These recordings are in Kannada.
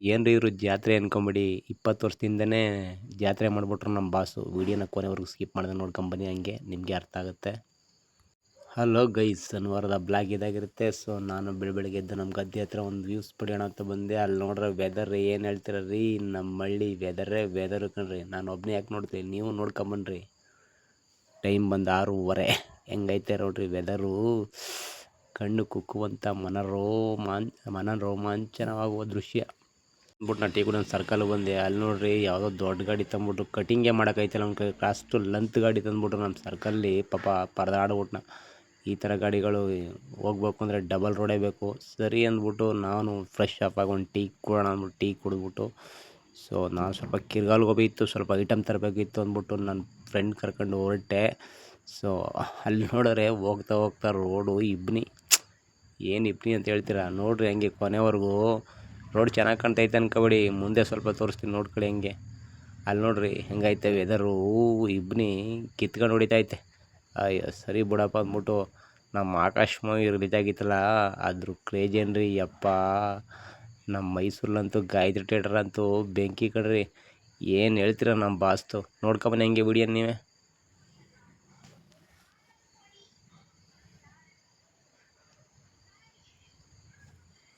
ಏನ್ರಿ ಇವರು ಜಾತ್ರೆ ಅನ್ಕೊಂಬಿಡಿ 20 ವರ್ಷದಿಂದನೇ ಜಾತ್ರೆ ಮಾಡಿಬಿಟ್ರು ನಮ್ಮ ಬಾಸು. ವೀಡಿಯೋನ ಕೊನೆವರೆಗೂ ಸ್ಕಿಪ್ ಮಾಡಿದೆ ನೋಡ್ಕೊಂಬನ್ನಿ, ಹಂಗೆ ನಿಮಗೆ ಅರ್ಥ ಆಗುತ್ತೆ. ಹಲೋ ಗೈಸ್, ಶನಿವಾರದ ಬ್ಲಾಗ್ ಇದಾಗಿರುತ್ತೆ. ಸೊ ನಾನು ಬೆಳಗ್ಗೆ ಎದ್ದು ನಮ್ಮ ಗದ್ದೆ ಹತ್ರ ಒಂದು ವ್ಯೂಸ್ ಪಡೆಯೋಣ ಅಂತ ಬಂದೆ. ಅಲ್ಲಿ ನೋಡ್ರೆ ವೆದರ್ ಏನು ಹೇಳ್ತೀರ ರೀ, ನಮ್ಮ ಹಳ್ಳಿ ವೆದರು ಕಣ್ರಿ. ನಾನು ಒಬ್ಬನೇ ಯಾಕೆ ನೋಡ್ತೀನಿ, ನೀವು ನೋಡ್ಕೊಂಬನ್ರಿ. ಟೈಮ್ ಬಂದು 6:30 ಹೆಂಗೈತೆ ನೋಡ್ರಿ ವೆದರು. ಕಣ್ಣು ಕುಕ್ಕುವಂಥ ಮನರೋಮಾಂಚನವಾಗುವ ದೃಶ್ಯ. ಅಂದ್ಬಿಟ್ಟು ನಾ ಟೀ ಕೂಡ ಒಂದು ಸರ್ಕಲ್ ಬಂದೆ. ಅಲ್ಲಿ ನೋಡ್ರಿ ಯಾವುದೋ ದೊಡ್ಡ ಗಾಡಿ ತಂದ್ಬಿಟ್ಟು ಕಟಿಂಗೇ ಮಾಡೋಕ್ಕೈತಲ್ಲ ಅವ್ನ ಕೈ. ಅಷ್ಟು ಲಂತ್ ಗಾಡಿ ತಂದ್ಬಿಟ್ಟು ನಮ್ಮ ಸರ್ಕಲ್ಲಿ ಪಾಪ ಪರದಾಡ್ಬಿಟ್ನ. ಈ ಥರ ಗಾಡಿಗಳು ಹೋಗ್ಬೇಕು ಅಂದರೆ ಡಬಲ್ ರೋಡೇ ಬೇಕು. ಸರಿ ಅಂದ್ಬಿಟ್ಟು ನಾನು ಫ್ರೆಶ್ ಅಪ್ ಆಗಿ ಒಂದು ಟೀ ಕುಡೋಣ ಅಂದ್ಬಿಟ್ಟು ಟೀ ಕುಡಿದ್ಬಿಟ್ಟು, ಸೊ ನಾನು ಸ್ವಲ್ಪ ಕಿರ್ಗಾಲ್ಗೆ ಹೋಗಿತ್ತು, ಸ್ವಲ್ಪ ಐಟಮ್ ತರಬೇಕಿತ್ತು ಅಂದ್ಬಿಟ್ಟು ನನ್ನ ಫ್ರೆಂಡ್ ಕರ್ಕೊಂಡು ಹೊರಟೆ. ಸೊ ಅಲ್ಲಿ ನೋಡಿದ್ರೆ ಹೋಗ್ತಾ ರೋಡು ಇಬ್ನಿ. ಏನು ಇಬ್ನಿ ಅಂತ ಹೇಳ್ತೀರಾ ನೋಡ್ರಿ, ಹಂಗೆ ಕೊನೆವರೆಗೂ ರೋಡ್ ಚೆನ್ನಾಗಿ ಕಾಣ್ತೈತೆ ಅನ್ಕೊಬೇಡಿ, ಮುಂದೆ ಸ್ವಲ್ಪ ತೋರಿಸ್ತೀನಿ ನೋಡ್ಕೊಳ್ಳಿ ಹಂಗೆ. ಅಲ್ಲಿ ನೋಡ್ರಿ ಹೆಂಗೈತೆ ವೆದರು, ಇಬ್ನಿ ಕಿತ್ಕೊಂಡು ಹೊಡಿತೈತೆ. ಅಯ್ಯೋ ಸರಿ ಬಿಡಪ್ಪ ಅಂದ್ಬಿಟ್ಟು ನಮ್ಮ ಆಕಾಶ್ ಮೂವಿ ರಿಲೀಸ್ ಆಗಿತ್ತಲ್ಲ, ಅದ್ರ ಕ್ರೇಜ್ ಏನ್ರಿ ಯಪ್ಪ. ನಮ್ಮ ಮೈಸೂರಲ್ಲಂತೂ ಗಾಯತ್ರಿ ಥಿಯೇಟರ್ ಅಂತೂ ಬೆಂಕಿ ಕಣ್ರಿ. ಏನು ಹೇಳ್ತೀರ ನಮ್ಮ ಬಾಸ್ತು, ನೋಡ್ಕೊಂಬನ್ನಿ ಹಂಗೆ ವಿಡಿಯೋ ನೀವೇ.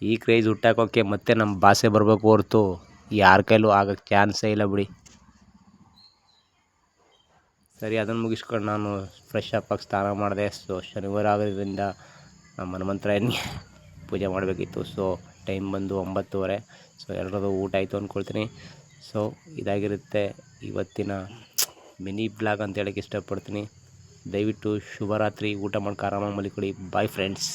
ಈ ಕ್ರೇಜ್ ಹುಟ್ಟಾಕೋಕ್ಕೆ ಮತ್ತೆ ನಮ್ಮ ಭಾಷೆ ಬರಬೇಕು ಹೊರ್ತು ಯಾರ ಕೈಲೂ ಆಗೋಕ್ಕೆ ಚಾನ್ಸೇ ಇಲ್ಲ ಬಿಡಿ. ಸರಿ, ಅದನ್ನು ಮುಗಿಸ್ಕೊಂಡು ನಾನು ಫ್ರೆಶ್ ಅಪ್ ಆಗಿ ಸ್ನಾನ ಮಾಡಿದೆ. ಸೊ ಶನಿವಾರ ಆಗೋದ್ರಿಂದ ನಮ್ಮ ಹನುಮಂತರಾಯನಿಗೆ ಪೂಜೆ ಮಾಡಬೇಕಿತ್ತು. ಸೊ ಟೈಮ್ ಬಂದು 9:30. ಸೊ ಎಲ್ಲರದು ಊಟ ಆಯಿತು ಅಂದ್ಕೊಳ್ತೀನಿ. ಸೊ ಇದಾಗಿರುತ್ತೆ ಇವತ್ತಿನ ಮಿನಿ ಬ್ಲಾಗ್ ಅಂತ ಹೇಳೋಕ್ಕೆ ಇಷ್ಟಪಡ್ತೀನಿ. ದಯವಿಟ್ಟು ಶುಭರಾತ್ರಿ, ಊಟ ಮಾಡ್ಕೊಂಡು ಆರಾಮಾಗಿ ಮಲ್ಕೊಳ್ಳಿ. Bye friends.